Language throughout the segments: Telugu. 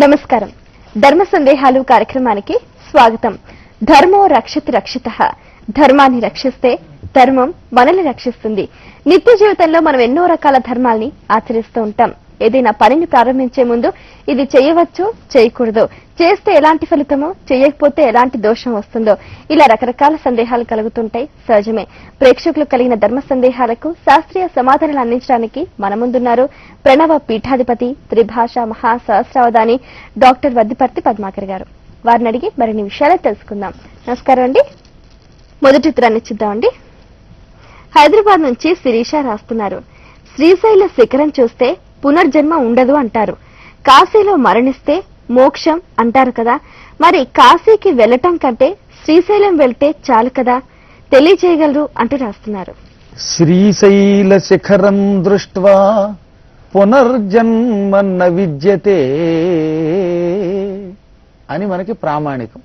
నమస్కారం. ధర్మ సందేహాలు కార్యక్రమానికి స్వాగతం. ధర్మో రక్షతి రక్షితః. ధర్మాన్ని రక్షిస్తే ధర్మం మనల్ని రక్షిస్తుంది. నిత్య జీవితంలో మనం ఎన్నో రకాల ధర్మాల్ని ఆచరిస్తూ ఉంటాం. ఏదైనా పనిని ప్రారంభించే ముందు ఇది చేయవచ్చు, చేయకూడదు, చేస్తే ఎలాంటి ఫలితమో, చేయకపోతే ఎలాంటి దోషం వస్తుందో, ఇలా రకరకాల సందేహాలు కలుగుతుంటాయి. సహజమే. ప్రేక్షకులు కలిగిన ధర్మ సందేహాలకు శాస్త్రీయ సమాధానాలు అందించడానికి మన ముందున్నారు ప్రణవ పీఠాధిపతి, త్రిభాషా మహాసహస్రావధాని డాక్టర్ వద్దిపర్తి పద్మాకర్ గారు. వారిని అడిగి మరిన్ని విషయాలు తెలుసుకుందాం. నమస్కారం అండి. మొదటి ఉత్తరాన్ని ఇచ్చిద్దామండి. హైదరాబాద్ నుంచి శిరీష రాస్తున్నారు. శ్రీశైల శిఖరం చూస్తే పునర్జన్మ ఉండదు అంటారు. కాశీలో మరణిస్తే మోక్షం అంటారు కదా, మరి కాశీకి వెళ్లటం కంటే శ్రీశైలం వెళ్తే చాలు కదా, తెలియజేయగలరు అంటూ రాస్తున్నారు. శ్రీశైల శిఖరం దృష్ట్వా పునర్జన్మ న విద్యతే అని మనకి ప్రామాణికం.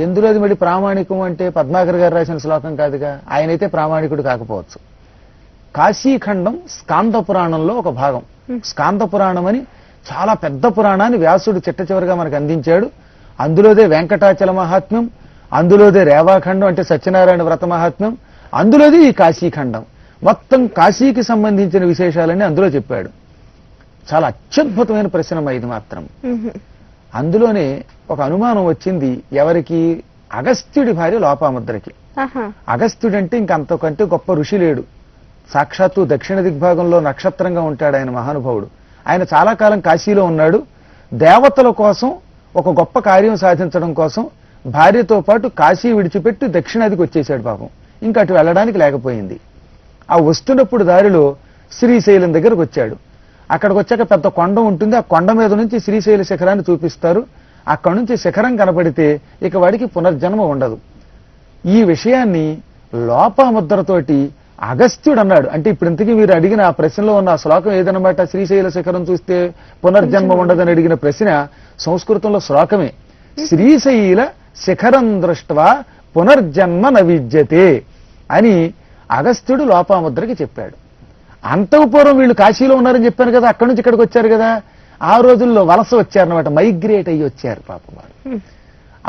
ఎందులో అది మళ్ళీ ప్రామాణికం అంటే పద్మాకర్ గారు రాసిన శ్లోకం కాదుగా, ఆయనైతే ప్రామాణికుడు కాకపోవచ్చు. కాశీఖండం స్కాంద పురాణంలో ఒక భాగం. స్కాంద పురాణం అని చాలా పెద్ద పురాణాన్ని వ్యాసుడు చిట్ట చివరిగా మనకు అందించాడు. అందులోదే వెంకటాచల మహాత్మ్యం, అందులోదే రేవాఖండం అంటే సత్యనారాయణ వ్రత మహాత్మ్యం, అందులోదే ఈ కాశీఖండం. మొత్తం కాశీకి సంబంధించిన విశేషాలన్నీ అందులో చెప్పాడు. చాలా అత్యద్భుతమైన ప్రశ్న ఇది మాత్రం. అందులోనే ఒక అనుమానం వచ్చింది ఎవరికి? అగస్త్యుడి భార్య లోపాముద్రకి. అగస్త్యుడంటే ఇంకంతకంటే గొప్ప ఋషి లేడు. సాక్షాత్తు దక్షిణ దిగ్భాగంలో నక్షత్రంగా ఉంటాడు ఆయన మహానుభావుడు. ఆయన చాలా కాలం కాశీలో ఉన్నాడు. దేవతల కోసం ఒక గొప్ప కార్యం సాధించడం కోసం భార్యతో పాటు కాశీ విడిచిపెట్టి దక్షిణాదికి వచ్చేశాడు పాపం. ఇంకా అటు వెళ్ళడానికి లేకపోయింది. ఆ వస్తున్నప్పుడు దారిలో శ్రీశైలం దగ్గరకు వచ్చాడు. అక్కడికి వచ్చాక పెద్ద కొండ ఉంటుంది. ఆ కొండ మీద నుంచి శ్రీశైల శిఖరాన్ని చూపిస్తారు. అక్కడి నుంచి శిఖరం కనపడితే ఇక వాడికి పునర్జన్మ ఉండదు. ఈ విషయాన్ని లోపాముద్రతోటి అగస్త్యుడు అన్నాడు. అంటే ఇప్పుడు ఇంతకీ మీరు అడిగిన ఆ ప్రశ్నలో ఉన్న ఆ శ్లోకం ఏదన్నమాట? శ్రీశైల శిఖరం చూస్తే పునర్జన్మ ఉండదని అడిగిన ప్రశ్న సంస్కృతంలో శ్లోకమే. శ్రీశైల శిఖరం దృష్ట్వా పునర్జన్మ న విద్యతే అని అగస్త్యుడు లోపాముద్రకి చెప్పాడు. అంతకు పూర్వం వీళ్ళు కాశీలో ఉన్నారని చెప్పాను కదా, అక్కడి నుంచి ఇక్కడికి వచ్చారు కదా. ఆ రోజుల్లో వలస వచ్చారనమాట, మైగ్రేట్ అయ్యి వచ్చారు పాపం వారు.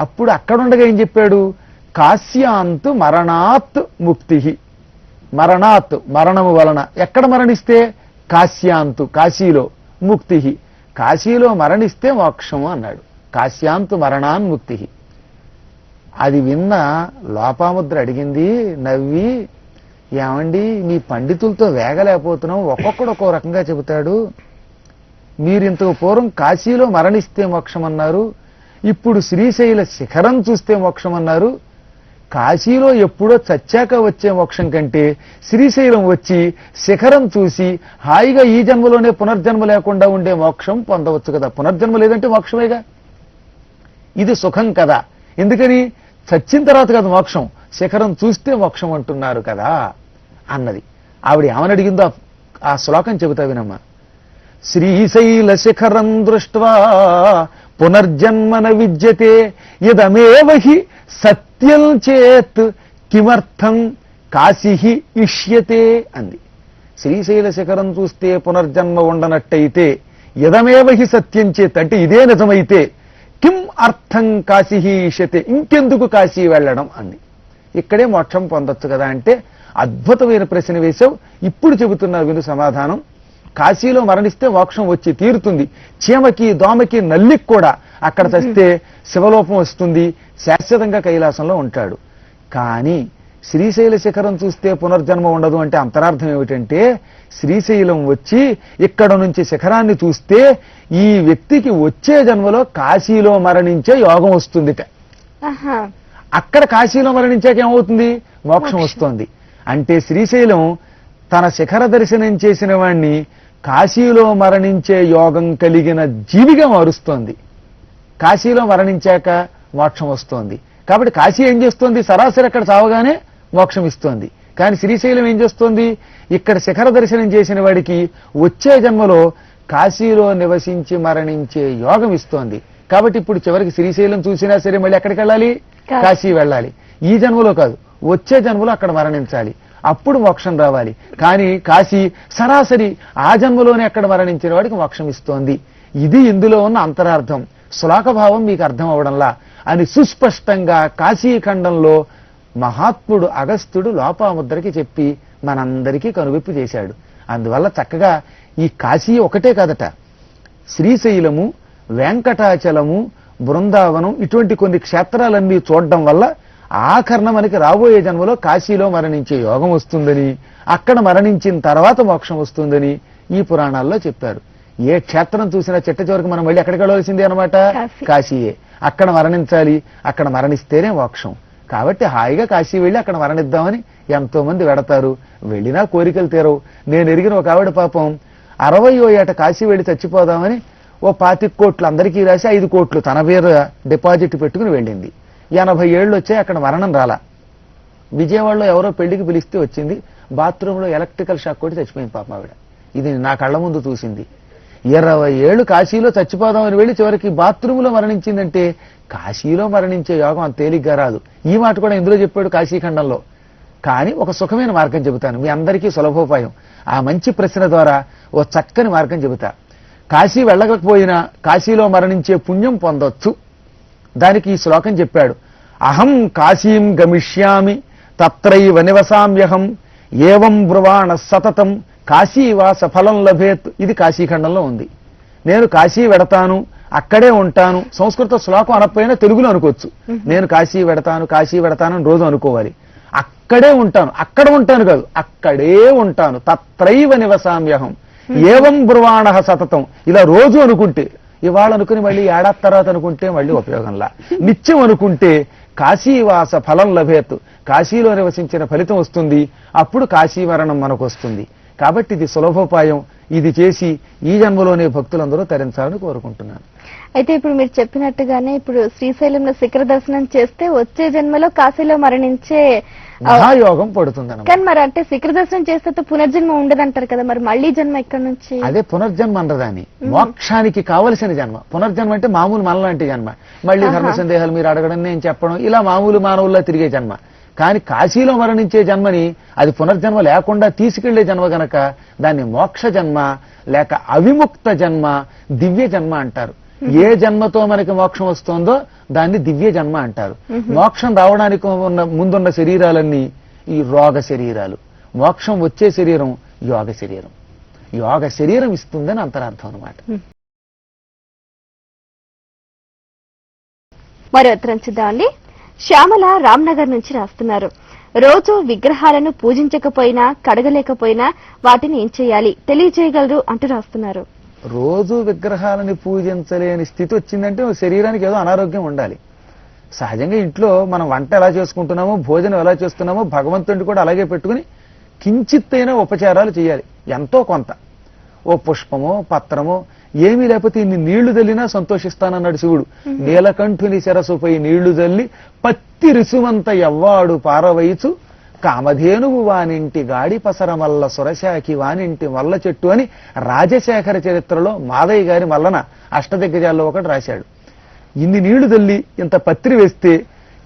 అప్పుడు అక్కడుండగా ఏం చెప్పాడు? కాశ్యాంతు మరణాత్ ముక్తి. మరణాత్ మరణము వలన. ఎక్కడ మరణిస్తే? కాశ్యాంతు కాశీలో, ముక్తి కాశీలో మరణిస్తే మోక్షము అన్నాడు. కాశ్యాంతు మరణాన్ ముక్తి. అది విన్న లోపాముద్ర అడిగింది నవ్వి, ఏమండి మీ పండితులతో వేగలేకపోతున్నాం, ఒక్కొక్కడు ఒక్కో రకంగా చెబుతాడు. మీరింతకు పూర్వం కాశీలో మరణిస్తే మోక్షం అన్నారు, ఇప్పుడు శ్రీశైల శిఖరం చూస్తే మోక్షం అన్నారు. కాశీలో ఎప్పుడో చచ్చాక వచ్చే మోక్షం కంటే శ్రీశైలం వచ్చి శిఖరం చూసి హాయిగా ఈ జన్మలోనే పునర్జన్మ లేకుండా ఉండే మోక్షం పొందవచ్చు కదా. పునర్జన్మ లేదంటే మోక్షమేగా. ఇది సుఖం కదా. ఎందుకని? చచ్చిన తర్వాత కదా మోక్షం, శిఖరం చూస్తే మోక్షం అంటున్నారు కదా అన్నది. ఆవిడ ఏమని అడిగిందో ఆ శ్లోకం చెబుతా వినమ్మా. శ్రీశైల శిఖరం దృష్ట్వా పునర్జన్మ న విద్యతే యదమేవ హి సత్యం చేత్ కిమర్థం కాశీ ఇష్యతే అంది. శ్రీశైల శిఖరం చూస్తే పునర్జన్మ ఉండనట్టయితే యదమేవ హి సత్యం చేత్ అంటే ఇదే నిజమైతే కిం అర్థం కాశీ ఇష్యతే ఇంకెందుకు కాశీ వెళ్ళడం అంది. ఇక్కడే మోక్షం పొందొచ్చు కదా అంటే అద్భుతమైన ప్రశ్న వేశావు. ఇప్పుడు చెబుతున్నా విను సమాధానం. కాశీలో మరణిస్తే మోక్షం వచ్చి తీరుతుంది. చీమకి, దోమకి, నల్లికి కూడా అక్కడ చస్తే శివలోపం వస్తుంది, శాశ్వతంగా కైలాసంలో ఉంటాడు. కానీ శ్రీశైల శిఖరం చూస్తే పునర్జన్మ ఉండదు అంటే అంతరార్థం ఏమిటంటే, శ్రీశైలం వచ్చి ఇక్కడ నుంచి శిఖరాన్ని చూస్తే ఈ వ్యక్తికి వచ్చే జన్మలో కాశీలో మరణించే యోగం వస్తుందిట. అక్కడ కాశీలో మరణించాక ఏమవుతుంది? మోక్షం వస్తుంది. అంటే శ్రీశైలం తన శిఖర దర్శనం చేసిన వాణ్ణి కాశీలో మరణించే యోగం కలిగిన జీవిగా మారుస్తోంది. కాశీలో మరణించాక మోక్షం వస్తోంది. కాబట్టి కాశీ ఏం చేస్తోంది? సరాసరి అక్కడ చావగానే మోక్షం ఇస్తోంది. కానీ శ్రీశైలం ఏం చేస్తోంది? ఇక్కడ శిఖర దర్శనం చేసిన వాడికి వచ్చే జన్మలో కాశీలో నివసించి మరణించే యోగం ఇస్తోంది. కాబట్టి ఇప్పుడు చివరికి శ్రీశైలం చూసినా సరే మళ్ళీ ఎక్కడికి వెళ్ళాలి? కాశీ వెళ్ళాలి. ఈ జన్మలో కాదు, వచ్చే జన్మలో అక్కడ మరణించాలి. అప్పుడు మోక్షం రావాలి. కానీ కాశీ సరాసరి ఆ జన్మలోనే అక్కడ మరణించిన వాడికి మోక్షం ఇస్తోంది. ఇది ఇందులో ఉన్న అంతరార్థం. శ్లోకభావం మీకు అర్థం అవడంలా అని సుస్పష్టంగా కాశీఖండంలో మహాత్ముడు అగస్త్యుడు లోపాముద్రకి చెప్పి మనందరికీ కనువిప్పు చేశాడు. అందువల్ల చక్కగా ఈ కాశీ ఒకటే కాదట, శ్రీశైలము, వెంకటాచలము, బృందావనం ఇటువంటి కొన్ని క్షేత్రాలన్నీ చూడడం వల్ల ఆఖరణ మనకి రాబోయే జన్మలో కాశీలో మరణించే యోగం వస్తుందని, అక్కడ మరణించిన తర్వాత మోక్షం వస్తుందని ఈ పురాణాల్లో చెప్పారు. ఏ క్షేత్రం చూసినా చిట్ట చివరికి మనం మళ్ళీ ఎక్కడికి వెళ్ళవలసిందే అనమాట, కాశీయే. అక్కడ మరణించాలి, అక్కడ మరణిస్తేనే మోక్షం. కాబట్టి హాయిగా కాశీ వెళ్ళి అక్కడ మరణిద్దామని ఎంతో మంది వెడతారు. వెళ్ళినా కోరికలు తీరవు. నేను ఎరిగిన ఒక ఆవిడ పాపం 60వ ఏట కాశీ వెళ్ళి చచ్చిపోదామని ఓ 25 కోట్లు అందరికీ రాసి 5 కోట్లు తన పేరు డిపాజిట్ పెట్టుకుని వెళ్ళింది. 80 ఏళ్ళు వచ్చాయి, అక్కడ మరణం రాలా. విజయవాడలో ఎవరో పెళ్లికి పిలిస్తే వచ్చింది, బాత్రూంలో ఎలక్ట్రికల్ షాక్ కొట్టి చచ్చిపోయింది పాపం ఆవిడ. ఇది నా కళ్ళ ముందు చూసింది. 20 ఏళ్ళు కాశీలో చచ్చిపోదామని వెళ్ళి చివరికి బాత్రూంలో మరణించిందంటే కాశీలో మరణించే యోగం అంత తేలిగ్గా రాదు. ఈ మాట కూడా ఇందులో చెప్పాడు కాశీఖండంలో. కానీ ఒక సుఖమైన మార్గం చెబుతాను, మీ అందరికీ సులభోపాయం. ఆ మంచి ప్రశ్న ద్వారా ఓ చక్కని మార్గం చెబుతా. కాశీ వెళ్ళకపోయినా కాశీలో మరణించే పుణ్యం పొందొచ్చు. దానికి ఈ శ్లోకం చెప్పాడు. అహం కాశీం గమిష్యామి తత్రైవ నివసామ్యహం ఏవం బ్రువాణ సతతం కాశీవాస ఫలం లభేత్. ఇది కాశీఖండంలో ఉంది. నేను కాశీ వెడతాను, అక్కడే ఉంటాను. సంస్కృత శ్లోకం అనకపోయినా తెలుగులో అనుకోవచ్చు. నేను కాశీ వెడతాను, కాశీ వెడతానని రోజు అనుకోవాలి. అక్కడే ఉంటాను, అక్కడ ఉంటాను కాదు, అక్కడే ఉంటాను. తత్రైవ నివసామ్యహం ఏవం బ్రువాణ సతతం. ఇలా రోజు అనుకుంటే, ఇవాళ అనుకుని మళ్ళీ ఏడాది తర్వాత అనుకుంటే మళ్ళీ ఉపయోగంలా. నిత్యం అనుకుంటే కాశీవాస ఫలం లభేత్, కాశీలో నివసించిన ఫలితం వస్తుంది. అప్పుడు కాశీ మరణం మనకు వస్తుంది. కాబట్టి ఇది సులభోపాయం. ఇది చేసి ఈ జన్మలోనే భక్తులందరూ తరించాలని కోరుకుంటున్నాను. అయితే ఇప్పుడు మీరు చెప్పినట్టుగానే ఇప్పుడు శ్రీశైలంలో శిఖర దర్శనం చేస్తే వచ్చే జన్మలో కాశీలో మరణించే మహాయోగం పడుతుందన్నమాట. కానీ మరి అంటే శిఖర దర్శనం చేస్తే పునర్జన్మ ఉండదంటారు కదా, మరి మళ్ళీ జన్మ ఎక్కడి నుంచి? అదే పునర్జన్మ అన్నదాన్ని, మోక్షానికి కావలసిన జన్మ. పునర్జన్మ అంటే మామూలు మనలాంటి జన్మ. మళ్ళీ ధర్మ సందేహాలు మీరు అడగడం, నేను చెప్పడం, ఇలా మామూలు మానవుల్లో తిరిగే జన్మ. కానీ కాశీలో మరణించే జన్మని అది పునర్జన్మ లేకుండా తీసుకెళ్లే జన్మ గనక దాన్ని మోక్ష జన్మ లేక అవిముక్త జన్మ, దివ్య జన్మ అంటారు. ఏ జన్మతో మనకి మోక్షం వస్తుందో దాన్ని దివ్య జన్మ అంటారు. మోక్షం రావడానికి ముందున్న శరీరాలన్నీ ఈ రోగ శరీరాలు. మోక్షం వచ్చే శరీరం యోగ శరీరం. యోగ శరీరం ఇస్తుందని అంతరార్థం అన్నమాట. మరో ఉత్తరం చూద్దామండి. శ్యామల రామ్నగర్ నుంచి రాస్తున్నారు. రోజు విగ్రహాలను పూజించకపోయినా కడగలేకపోయినా వాటిని ఏం చేయాలి తెలియజేయగలరు అంటూ రాస్తున్నారు. రోజు విగ్రహాలని పూజించలేని స్థితి వచ్చిందంటే శరీరానికి ఏదో అనారోగ్యం ఉండాలి. సహజంగా ఇంట్లో మనం వంట ఎలా చేసుకుంటున్నామో, భోజనం ఎలా చేస్తున్నామో భగవంతుడిని కూడా అలాగే పెట్టుకుని కించిత్తైనా ఉపచారాలు చేయాలి. ఎంతో కొంత, ఓ పుష్పమో పత్రమో, ఏమీ లేకపోతే ఇన్ని నీళ్లు జల్లినా సంతోషిస్తానన్నాడు శివుడు. నీలకంఠుని శిరసుపై నీళ్లు జల్లి పత్తి రిసుమంత ఎవ్వాడు పారవైచు కామధేనువు వానింటి గాడి పసరమల్ల సురశాఖి వానింటి మల్ల చెట్టు అని రాజశేఖర చరిత్రలో మాదయ్య గారి మల్లన అష్టదిగ్గజాల్లో ఒకటి రాశాడు. ఇన్ని నీళ్లు తల్లి ఇంత పత్రి వేస్తే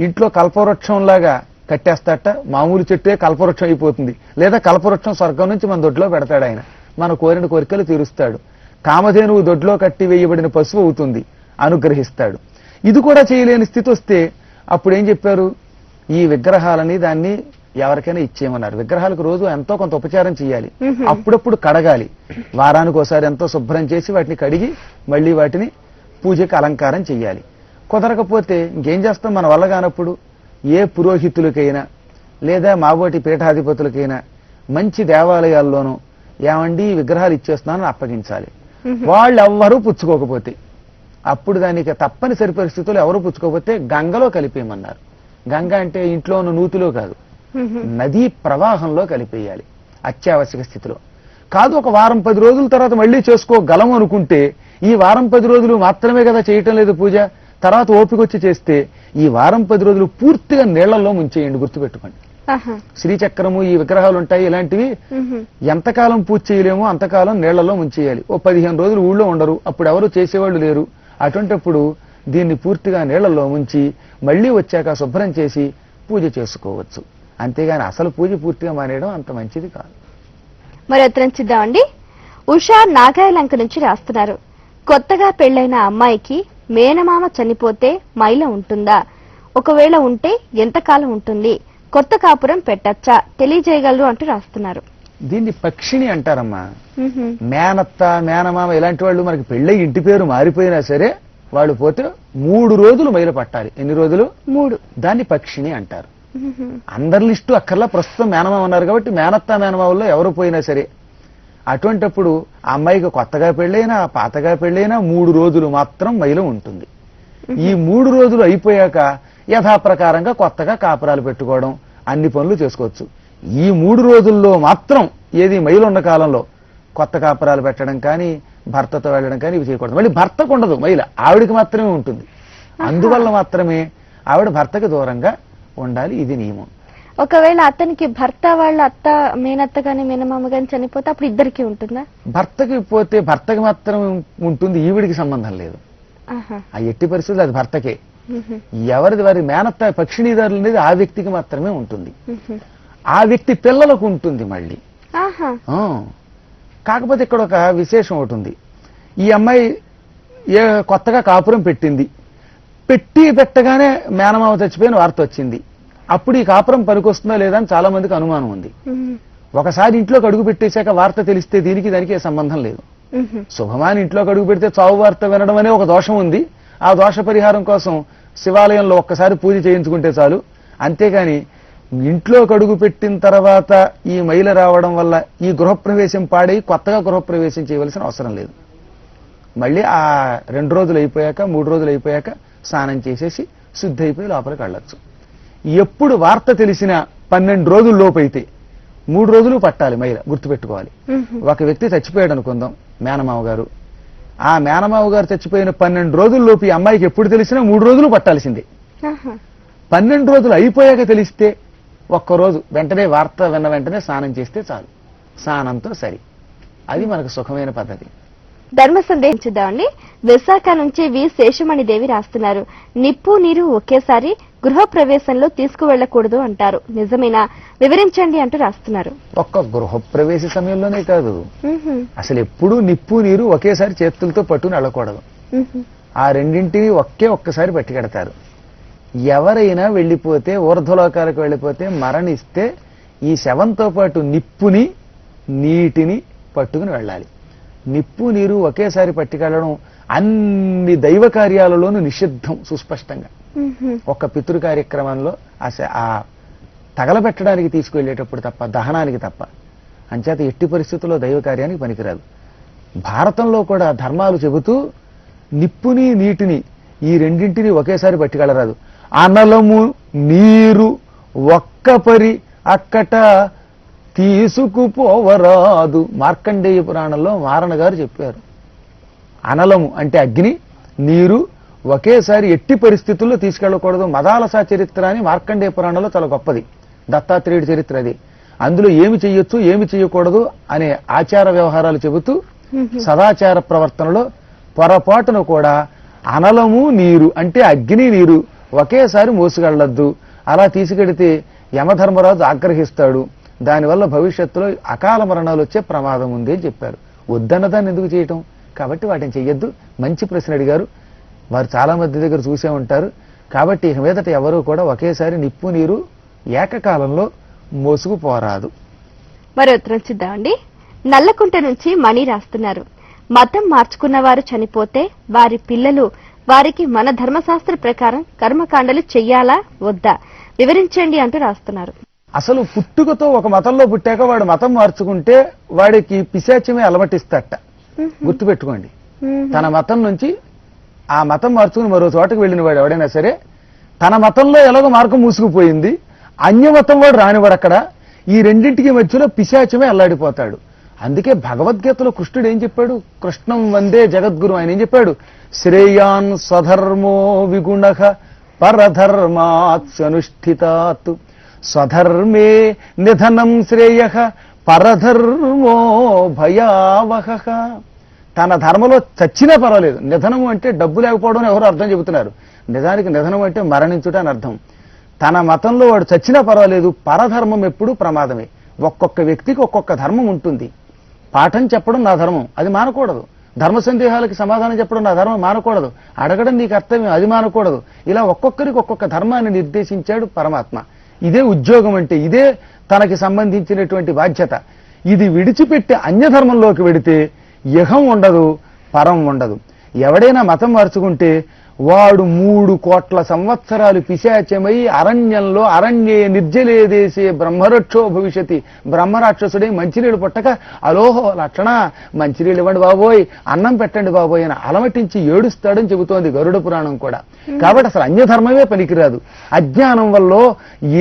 ఇంట్లో కల్పవృక్షంలాగా కట్టేస్తాట. మామూలు చెట్టే కల్పవృక్షం అయిపోతుంది. లేదా కల్పవృక్షం స్వర్గం నుంచి మన దొడ్లో పెడతాడు ఆయన. మన కోరిన కోరికలు తీరుస్తాడు. కామధేనువు దొడ్లో కట్టి వేయబడిన పశువు అవుతుంది, అనుగ్రహిస్తాడు. ఇది కూడా చేయలేని స్థితి వస్తే అప్పుడు ఏం చెప్పారు? ఈ విగ్రహాలని దాన్ని ఎవరికైనా ఇచ్చేయమన్నారు. విగ్రహాలకు రోజు ఎంతో కొంత ఉపచారం చేయాలి. అప్పుడప్పుడు కడగాలి. వారానికి ఒకసారి ఎంతో శుభ్రం చేసి వాటిని కడిగి మళ్ళీ వాటిని పూజకి అలంకారం చెయ్యాలి. కుదరకపోతే ఇంకేం చేస్తాం? మన వల్ల కానప్పుడు ఏ పురోహితులకైనా లేదా మాబోటి పీఠాధిపతులకైనా మంచి దేవాలయాల్లోనూ ఏమండి విగ్రహాలు ఇచ్చేస్తున్నానని అప్పగించాలి. వాళ్ళు ఎవ్వరూ పుచ్చుకోకపోతే, అప్పుడు దానికి తప్పనిసరి పరిస్థితుల్లో ఎవరు పుచ్చుకోకపోతే గంగలో కలిపేయమన్నారు. గంగ అంటే ఇంట్లో ఉన్న నూతిలో కాదు, నదీ ప్రవాహంలో కలిపేయాలి అత్యావశ్యక స్థితిలో. కాదు ఒక వారం 10 రోజుల తర్వాత మళ్ళీ చేసుకోగలం అనుకుంటే, ఈ వారం 10 రోజులు మాత్రమే కదా చేయటం లేదు పూజ, తర్వాత ఓపిక వచ్చి చేస్తే ఈ వారం 10 రోజులు పూర్తిగా నీళ్లలో ముంచేయండి. గుర్తుపెట్టుకోండి, శ్రీచక్రము ఈ విగ్రహాలు ఉంటాయి, ఇలాంటివి ఎంతకాలం పూజ చేయలేమో అంతకాలం నీళ్లలో ముంచేయాలి. ఓ 15 రోజులు ఊళ్ళో ఉండరు, అప్పుడు ఎవరు చేసేవాళ్ళు లేరు. అటువంటిప్పుడు దీన్ని పూర్తిగా నీళ్లలో ముంచి మళ్లీ వచ్చాక శుభ్రం చేసి పూజ చేసుకోవచ్చు. అంతేగాని అసలు పూజ పూర్తిగా మానేయడం అంత మంచిది కాదు. మరి ఉత్తరం చూద్దామండి. ఉషా నాగాయలంక నుంచి రాస్తున్నారు. కొత్తగా పెళ్లైన అమ్మాయికి మేనమామ చనిపోతే మైల ఉంటుందా? ఒకవేళ ఉంటే ఎంతకాలం ఉంటుంది? కొత్త కాపురం పెట్టచ్చా? తెలియజేయగలరు అంటూ రాస్తున్నారు. దీన్ని పక్షిణి అంటారమ్మా. మేనత్త మేనమామ ఇలాంటి వాళ్ళు మనకి పెళ్ళై ఇంటి పేరు మారిపోయినా సరే వాళ్ళు పోతే 3 రోజులు మైల పట్టాలి. ఎన్ని రోజులు? 3. దాన్ని పక్షిణి అంటారు. అందరి లిస్టు అక్కర్లా, ప్రస్తుతం మేనమామ ఉన్నారు కాబట్టి మేనత్త మేనమామల్లో ఎవరు పోయినా సరే అటువంటప్పుడు ఆ అమ్మాయికి కొత్తగా పెళ్ళైనా పాతగా పెళ్ళైనా 3 రోజులు మాత్రం మైల ఉంటుంది. ఈ 3 రోజులు అయిపోయాక యథాప్రకారంగా కొత్తగా కాపురాలు పెట్టుకోవడం, అన్ని పనులు చేసుకోవచ్చు. ఈ 3 రోజుల్లో మాత్రం ఏది మైలు ఉన్న కాలంలో కొత్త కాపురాలు పెట్టడం కానీ భర్తతో వెళ్ళడం కానీ ఇవి చేయకూడదు. మళ్ళీ భర్తకు ఉండదు మైల, ఆవిడికి మాత్రమే ఉంటుంది. అందువల్ల మాత్రమే ఆవిడ భర్తకి దూరంగా ఉండాలి. ఇది నియమం. ఒకవేళ అతనికి భర్త వాళ్ళ అత్త మేనత్త గాని మేనమామ గాని చనిపోతే అప్పుడు ఇద్దరికి ఉంటుందా? భర్తకి పోతే భర్తకి మాత్రం ఉంటుంది, ఈవిడికి సంబంధం లేదు. ఆ ఎట్టి పరిస్థితులు అది భర్తకే. ఎవరిది వారి మేనత్త పక్షిణీదారులు అనేది ఆ వ్యక్తికి మాత్రమే ఉంటుంది. ఆ వ్యక్తి పిల్లలకు ఉంటుంది మళ్ళీ. కాకపోతే ఇక్కడ ఒక విశేషం ఒకటి ఉంది. ఈ అమ్మాయి కొత్తగా కాపురం పెట్టింది. పెట్టగానే మేనమామ చచ్చిపోయిన వార్త వచ్చింది. అప్పుడు ఈ కాపురం పనికొస్తుందా లేదా అని చాలా మందికి అనుమానం ఉంది. ఒకసారి ఇంట్లోకి అడుగు పెట్టేశాక వార్త తెలిస్తే దీనికి దానికి సంబంధం లేదు. శుభమాని ఇంట్లోకి అడుగు పెడితే చావు వార్త వినడం అనే ఒక దోషం ఉంది. ఆ దోష పరిహారం కోసం శివాలయంలో ఒక్కసారి పూజ చేయించుకుంటే చాలు. అంతేగాని ఇంట్లోకి అడుగు పెట్టిన తర్వాత ఈ మైల రావడం వల్ల ఈ గృహప్రవేశం పాడై కొత్తగా గృహప్రవేశం చేయవలసిన అవసరం లేదు. మళ్ళీ ఆ 2 రోజులు అయిపోయాక 3 రోజులు అయిపోయాక స్నానం చేసేసి శుద్ధి అయిపోయి లోపలికి వెళ్ళొచ్చు. ఎప్పుడు వార్త తెలిసిన 12 రోజుల లోపు అయితే 3 రోజులు పట్టాలి మైల, గుర్తుపెట్టుకోవాలి. ఒక వ్యక్తి చచ్చిపోయాడు అనుకుందాం, మేనమావ గారు. ఆ మేనమావ గారు చచ్చిపోయిన 12 రోజుల లోపు ఈ అమ్మాయికి ఎప్పుడు తెలిసినా 3 రోజులు పట్టాల్సిందే. 12 రోజులు అయిపోయాక తెలిస్తే ఒక్కరోజు వెంటనే వార్త విన్న వెంటనే స్నానం చేస్తే చాలు. స్నానంతో సరి. అది మనకు సుఖమైన పద్ధతి. ధర్మ సందేహం చూద్దామండి. విశాఖ నుంచి వి శేషమణి దేవి రాస్తున్నారు. నిప్పు నీరు ఒకేసారి గృహప్రవేశంలో తీసుకువెళ్లకూడదు అంటారు, నిజమేనా? వివరించండి అంటూ రాస్తున్నారు. ఒక్క గృహప్రవేశ సమయంలోనే కాదు, అసలు ఎప్పుడూ నిప్పు నీరు ఒకేసారి చేతులతో పట్టుకుని వెళ్ళకూడదు. ఆ రెండింటిని ఒక్కసారి పట్టుకెడతారు. ఎవరైనా వెళ్ళిపోతే ఊర్ధ్వలోకాలకు వెళ్ళిపోతే మరణిస్తే ఈ శవంతో పాటు నిప్పుని నీటిని పట్టుకుని వెళ్ళాలి. నిప్పు నీరు ఒకేసారి పట్టుకెళ్లడం అన్ని దైవ కార్యాలలోనూ నిషిద్ధం సుస్పష్టంగా. ఒక్క పితృ కార్యక్రమంలో ఆ తగలబెట్టడానికి తీసుకువెళ్లేటప్పుడు తప్ప, దహనానికి తప్ప. అంచేత ఎట్టి పరిస్థితుల్లో దైవ కార్యానికి పనికిరాదు. భారతంలో కూడా ధర్మాలు చెబుతూ నిప్పుని నీటిని ఈ రెండింటిని ఒకేసారి పట్టుకెళ్లరాదు. అనలము నీరు ఒక్కపరి అక్కట తీసుకుపోవరాదు. మార్కండేయ పురాణంలో మారణ గారు చెప్పారు. అనలము అంటే అగ్ని, నీరు ఒకేసారి ఎట్టి పరిస్థితుల్లో తీసుకెళ్లకూడదు. మదాలసా చరిత్ర అని మార్కండేయ పురాణంలో చాలా గొప్పది, దత్తాత్రేయుడి చరిత్ర అది. అందులో ఏమి చెయ్యొచ్చు ఏమి చెయ్యకూడదు అనే ఆచార వ్యవహారాలు చెబుతూ సదాచార ప్రవర్తనలో పొరపాటును కూడా అనలము నీరు అంటే అగ్ని నీరు ఒకేసారి మోసుకెళ్లొద్దు. అలా తీసుకెడితే యమధర్మరాజు ఆగ్రహిస్తాడు. దానివల్ల భవిష్యత్తులో అకాల మరణాలు వచ్చే ప్రమాదం ఉంది అని చెప్పారు. వద్దన్నదాన్ని ఎందుకు చేయటం? కాబట్టి వాటిని చెయ్యొద్దు. మంచి ప్రశ్న అడిగారు. వారు చాలా మంది దగ్గర చూసే ఉంటారు. కాబట్టి ఇక మీదట ఎవరూ కూడా ఒకేసారి నిప్పు నీరు ఏకకాలంలో మోసుకుపోరాదు. మరో ఉత్తరం చూద్దామండి. నల్లకుంట నుంచి మణి రాస్తున్నారు. మతం మార్చుకున్న వారు చనిపోతే వారి పిల్లలు వారికి మన ధర్మశాస్త్ర ప్రకారం కర్మకాండలు చెయ్యాలా వద్దా? వివరించండి అంటూ రాస్తున్నారు. అసలు పుట్టుకతో ఒక మతంలో పుట్టాక వాడు మతం మార్చుకుంటే వాడికి పిశాచమే అలమటిస్తట. గుర్తుపెట్టుకోండి. తన మతం నుంచి ఆ మతం మార్చుకుని మరో చోటకు వెళ్ళిన వాడు ఎవడైనా సరే తన మతంలో ఎలాగో మార్గం మూసుకుపోయింది, అన్య మతం వాడు రానివాడు అక్కడ. ఈ రెండింటికి మధ్యలో పిశాచమే అల్లాడిపోతాడు. అందుకే భగవద్గీతలో కృష్ణుడు ఏం చెప్పాడు? కృష్ణం వందే జగద్గురు. ఆయన ఏం చెప్పాడు? శ్రేయాన్ స్వధర్మో విగుణః పరధర్మాత్సనుష్ఠితాత్ స్వధర్మే నిధనం శ్రేయః పరధర్మో భయావహః. తన ధర్మలో చచ్చినా పర్వాలేదు. నిధనము అంటే డబ్బు లేకపోవడం ఎవరు అర్థం చెబుతున్నారు. నిజానికి నిధనం అంటే మరణించుట అని అర్థం. తన మతంలో వాడు చచ్చినా పర్వాలేదు, పరధర్మం ఎప్పుడూ ప్రమాదమే. ఒక్కొక్క వ్యక్తికి ఒక్కొక్క ధర్మం ఉంటుంది. పాఠం చెప్పడం నా ధర్మం, అది మానకూడదు. ధర్మ సందేహాలకి సమాధానం చెప్పడం నా ధర్మం, మానకూడదు. అడగడం నీ కర్తవ్యం, అది మానకూడదు. ఇలా ఒక్కొక్కరికి ఒక్కొక్క ధర్మాన్ని నిర్దేశించాడు పరమాత్మ. ఇదే ఉద్యోగం అంటే, ఇదే తనకి సంబంధించినటువంటి బాధ్యత. ఇది విడిచిపెట్టి అన్యధర్మంలోకి వెడితే ఇహం ఉండదు, పరం ఉండదు. ఎవడైనా మతం మార్చుకుంటే వాడు 3 కోట్ల సంవత్సరాలు పిశాచమై అరణ్యంలో అరణ్యే నిర్జలే దేశే బ్రహ్మరక్షో భవిష్యతి, బ్రహ్మరాక్షసుడై మంచినీళ్ళు పుట్టక అలోహో లక్షణ మంచినీళ్ళు ఇవ్వండి బాబోయ్, అన్నం పెట్టండి బాబోయ్ అని అలమటించి ఏడుస్తాడని చెబుతోంది గరుడ పురాణం కూడా. కాబట్టి అసలు అన్యధర్మమే పనికిరాదు. అజ్ఞానం వల్ల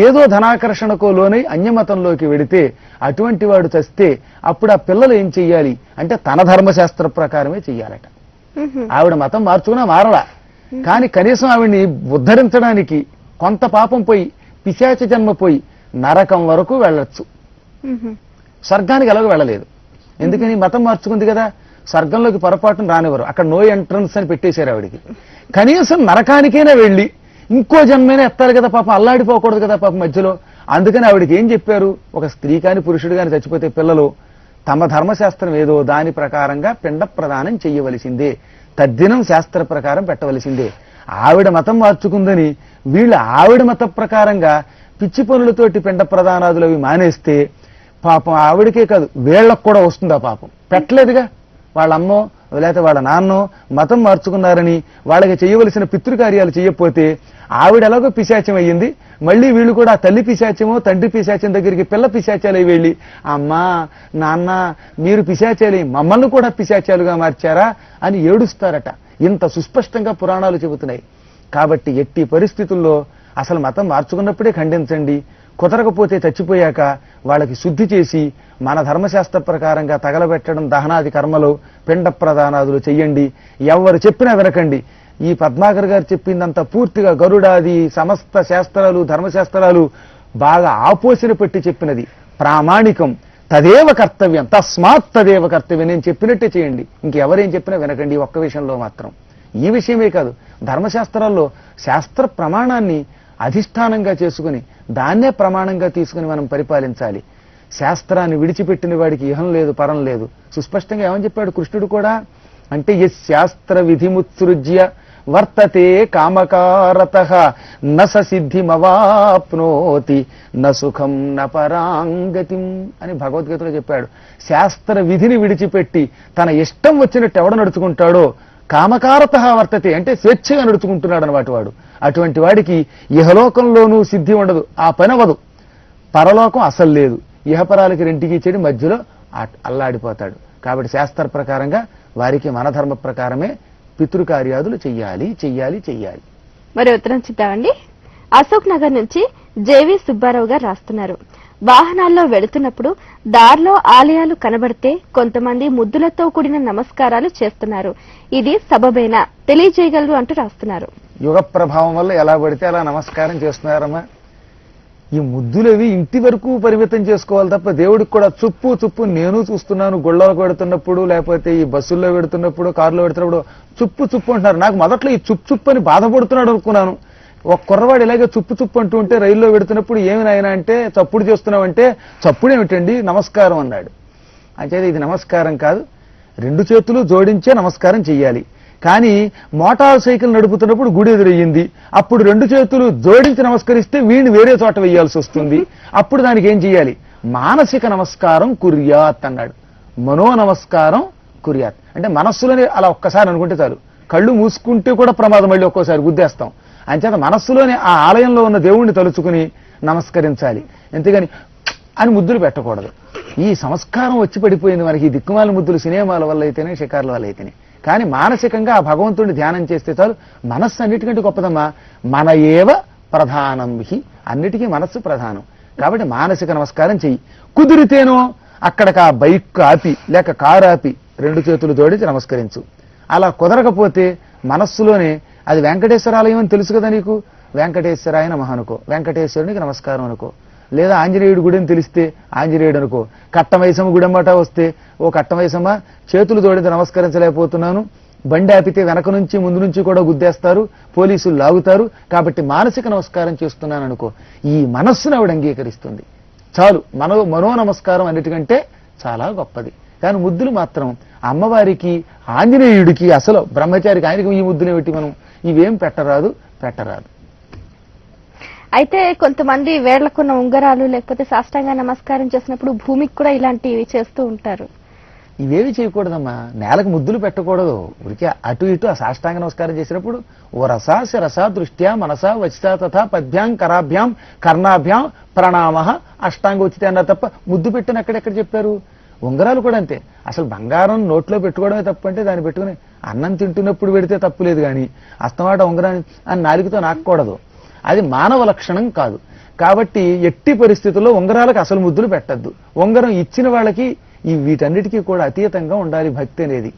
ఏదో ధనాకర్షణకో లోనై అన్యమతంలోకి వెడితే అటువంటి వాడు చస్తే అప్పుడు ఆ పిల్లలు ఏం చెయ్యాలి అంటే తన ధర్మశాస్త్ర ప్రకారమే చెయ్యాలట. ఆవిడ మతం మార్చుకున్నా మారలా, కానీ కనీసం ఆవిడ్ని ఉద్ధరించడానికి కొంత పాపం పోయి పిశాచ జన్మ పోయి నరకం వరకు వెళ్ళొచ్చు. స్వర్గానికి ఎలాగో వెళ్ళలేదు, ఎందుకని మతం మార్చుకుంది కదా. స్వర్గంలోకి పొరపాటును రానివ్వరు, అక్కడ నో ఎంట్రన్స్ అని పెట్టేశారు ఆవిడికి. కనీసం నరకానికైనా వెళ్ళి ఇంకో జన్మైనా ఎత్తాలి కదా పాపం, అల్లాడిపోకూడదు కదా పాపం మధ్యలో. అందుకని ఆవిడికి ఏం చెప్పారు, ఒక స్త్రీ కాని పురుషుడు కాని చచ్చిపోతే పిల్లలు తమ ధర్మశాస్త్రం ఏదో దాని ప్రకారంగా పిండ ప్రదానం చెయ్యవలసిందే, తద్దినం శాస్త్ర ప్రకారం పెట్టవలసిందే. ఆవిడ మతం మార్చుకుందని వీళ్ళు ఆవిడ మత ప్రకారంగా పిచ్చి పనులతోటి పిండ ప్రదానాదులు అవి మానేస్తే పాపం ఆవిడకే కాదు వీళ్ళకు కూడా వస్తుందా పాపం. పెట్టలేదుగా, వాళ్ళ అమ్మో లేకపోతే వాళ్ళ నాన్నో మతం మార్చుకున్నారని వాళ్ళకి చేయవలసిన పితృకార్యాలు చేయకపోతే ఆవిడ ఎలాగో పిశాచం అయ్యింది. మళ్ళీ వీళ్ళు కూడా తల్లి పిశాచమో తండ్రి పిశాచం దగ్గరికి పిల్ల పిశాచాలై వెళ్ళి అమ్మా నాన్న మీరు పిశాచాలి మమ్మల్ని కూడా పిశాచాలుగా మార్చారా అని ఏడుస్తారట. ఇంత సుస్పష్టంగా పురాణాలు చెబుతున్నాయి. కాబట్టి ఎట్టి పరిస్థితుల్లో అసలు మతం మార్చుకున్నప్పుడే ఖండించండి, కుదరకపోతే చచ్చిపోయాక వాళ్ళకి శుద్ధి చేసి మన ధర్మశాస్త్ర ప్రకారంగా తగలబెట్టడం దహనాది కర్మలు పిండ ప్రదానాదులు చెయ్యండి. ఎవరు చెప్పినా వినకండి. ఈ పద్మాకర్ గారు చెప్పిందంతా పూర్తిగా గరుడాది సమస్త శాస్త్రాలు ధర్మశాస్త్రాలు బాగా ఆపోసిన పెట్టి చెప్పినది ప్రామాణికం. తదేవ కర్తవ్యం, తస్మాత్ తదేవ కర్తవ్యం. నేను చెప్పినట్టే చేయండి, ఇంకెవరేం చెప్పినా వినకండి. ఒక్క విషయంలో మాత్రం, ఈ విషయమే కాదు ధర్మశాస్త్రాల్లో శాస్త్ర ప్రమాణాన్ని అధిష్టానంగా చేసుకుని దాన్నే ప్రమాణంగా తీసుకుని మనం పరిపాలించాలి. శాస్త్రాన్ని విడిచిపెట్టిన వాడికి ఇహం లేదు పరం లేదు. సుస్పష్టంగా ఏమని చెప్పాడు కృష్ణుడు కూడా అంటే, యస్ శాస్త్ర విధిముత్సృజ్య వర్తతే కామకారతః నస సిద్ధిమవాప్నోతి న సుఖం న పరాంగతిం అని భగవద్గీతలో చెప్పాడు. శాస్త్ర విధిని విడిచిపెట్టి తన ఇష్టం వచ్చినట్టు ఎవడ నడుచుకుంటాడో కామకారతః వర్తతే అంటే స్వేచ్ఛగా నడుచుకుంటున్నాడు అన్నమాట వాడు. అటువంటి వాడికి ఇహలోకంలోనూ సిద్ధి ఉండదు, ఆ పని అవ్వదు. పరలోకం అసలు లేదు, ఇహపరాలకి రెంటికి చెడి మధ్యలో అల్లాడిపోతాడు. కాబట్టి శాస్త్ర ప్రకారంగా వారికి మన ధర్మ ప్రకారమే పితృకార్యాదులు చెయ్యాలి చెయ్యాలి చెయ్యాలి. మరి ఉత్తరం చూద్దామండి. అశోక్ నగర్ నుంచి జేవి సుబ్బారావు గారు రాస్తున్నారు. వాహనాల్లో వెళుతున్నప్పుడు దారిలో ఆలయాలు కనబడితే కొంతమంది ముద్దులతో కూడిన నమస్కారాలు చేస్తున్నారు. ఇది సబబేనా తెలియజేయగలరు అంటూ రాస్తున్నారు. యుగ ప్రభావం వల్ల ఎలా పడితే అలా నమస్కారం చేస్తున్నారమ్మా. ఈ ముద్దులవి ఇంటి వరకు పరిమితం చేసుకోవాలి తప్ప దేవుడికి కూడా చుప్పు చుప్పు నేను చూస్తున్నాను. గుళ్ళలో పెడుతున్నప్పుడు లేకపోతే ఈ బస్సుల్లో పెడుతున్నప్పుడు కారులో పెడుతున్నప్పుడు చుప్పు చుప్పు అంటున్నారు. నాకు మొదట్లో ఈ చుప్పు చుప్పు అని బాధపడుతున్నాడు అనుకున్నాను. ఒక కుర్రవాడు ఇలాగే చుప్పు చుప్పు అంటూ ఉంటే రైల్లో పెడుతున్నప్పుడు ఏమి నాయన అంటే చప్పుడు చేస్తున్నావంటే చప్పుడు ఏమిటండి నమస్కారం అన్నాడు. అంటే ఇది నమస్కారం కాదు, 2 చేతులు జోడించే నమస్కారం చెయ్యాలి. కానీ మోటార్ సైకిల్ నడుపుతున్నప్పుడు గుడి ఎదురయ్యింది, అప్పుడు 2 చేతులు జోడించి నమస్కరిస్తే వీడిని వేరే చోట వేయాల్సి వస్తుంది. అప్పుడు దానికి ఏం చెయ్యాలి, మానసిక నమస్కారం కుర్యాత్ అన్నాడు. మనో నమస్కారం కుర్యాత్ అంటే మనస్సులోనే అలా ఒక్కసారి అనుకుంటే చాలు. కళ్ళు మూసుకుంటే కూడా ప్రమాదం, మళ్ళీ ఒక్కోసారి గుద్దేస్తాం. అంచేత మనస్సులోనే ఆ ఆలయంలో ఉన్న దేవుణ్ణి తలుచుకుని నమస్కరించాలి, అంతేగాని అని ముద్దులు పెట్టకూడదు. ఈ సంస్కారం వచ్చి పడిపోయింది మనకి. ఈ దిక్కుమాల ముద్దులు సినిమాల వల్ల అయితేనే షికార్ల వల్ల అయితేనే. కానీ మానసికంగా ఆ భగవంతుడిని ధ్యానం చేస్తే చాలు. మనస్సు అన్నిటికంటే గొప్పదమ్మా. మన ఏవ ప్రధానం హి, అన్నిటికీ మనస్సు ప్రధానం. కాబట్టి మానసిక నమస్కారం చెయ్యి. కుదిరితేనో అక్కడికి ఆ బైక్ ఆపి లేక కారు ఆపి 2 చేతులు జోడించి నమస్కరించు. అలా కుదరకపోతే మనస్సులోనే అది వెంకటేశ్వర ఆలయం అని తెలుసు కదా నీకు, వెంకటేశ్వరాయ నమః అనుకో, వెంకటేశ్వరునికి నమస్కారం అనుకో. లేదా ఆంజనేయుడి గుడి అని తెలిస్తే ఆంజనేయుడు అనుకో. కట్టమైసమ్మ గుడమ్మట వస్తే ఓ కట్టమైసమ్మ చేతులు జోడించి నమస్కరించలేకపోతున్నాను, బండి ఆపితే వెనక నుంచి ముందు నుంచి కూడా గుద్దేస్తారు, పోలీసులు లాగుతారు. కాబట్టి మానసిక నమస్కారం చేస్తున్నాను అనుకో, ఈ మనస్సును ఆవిడ అంగీకరిస్తుంది. చాలు, మనో నమస్కారం అన్నిటికంటే చాలా గొప్పది. కానీ ముద్దులు మాత్రం అమ్మవారికి, ఆంజనేయుడికి, అసలు బ్రహ్మచారికి ఆయనకి ఈ ముద్దులు ఏమిటి, మనం ఇవేం పెట్టరాదు. అయితే కొంతమంది వేళ్లకున్న ఉంగరాలు లేకపోతే సాష్టాంగ నమస్కారం చేసినప్పుడు భూమికి కూడా ఇలాంటివి చేస్తూ ఉంటారు. ఇవేవి చేయకూడదమ్మా, నేలకు ముద్దులు పెట్టకూడదు. ఉడికే అటు ఇటు ఆ సాష్టాంగ నమస్కారం చేసినప్పుడు ఓ రసా శిరసా దృష్ట్యా మనసా వచితా తథా పద్భ్యాం కరాభ్యాం కర్ణాభ్యాం ప్రణామ అష్టాంగ ఉచితే అన్నారు తప్ప ముద్దు పెట్టిన ఎక్కడెక్కడ చెప్పారు. ఉంగరాలు కూడా అంతే. అసలు బంగారం నోట్లో పెట్టుకోవడమే తప్పు అంటే దాన్ని పెట్టుకుని అన్నం తింటున్నప్పుడు పెడితే తప్పు లేదు, కానీ అస్తమాట ఉంగరాన్ని అని నాలుగుతో నాకూడదు. అది మానవ లక్షణం కాదు. కాబట్టి ఎట్టి పరిస్థితుల్లో ఉంగరాలకు అసలు ముద్దులు పెట్టద్దు. ఉంగరం ఇచ్చిన వాళ్ళకి వీటన్నిటికీ కూడా అతీతంగా ఉండాలి భక్తి అనేది.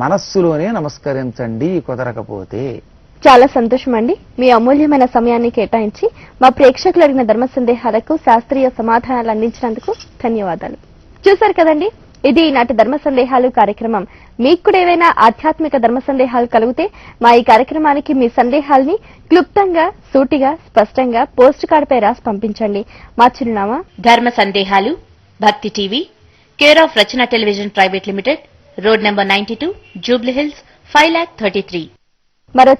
మనస్సులోనే నమస్కరించండి కుదరకపోతే. చాలా సంతోషం అండి. మీ అమూల్యమైన సమయాన్ని కేటాయించి మా ప్రేక్షకులు అడిగిన ధర్మ సందేహాలకు శాస్త్రీయ సమాధానాలు అందించినందుకు ధన్యవాదాలు. చూశారు కదండి, ఇది ఈనాటి ధర్మ సందేహాలు కార్యక్రమం. మీకు కూడా ఏవైనా ఆధ్యాత్మిక ధర్మ సందేహాలు కలిగితే మా ఈ కార్యక్రమానికి మీ సందేహాల్ని క్లుప్తంగా, సూటిగా, స్పష్టంగా పోస్ట్ కార్డ్ పై రాసి పంపించండి. మా చిరునామా ధర్మ సందేహాలు, భక్తి TV, care of Rachana television private limited, road number 92, Jubilee hills, 5,33. మరో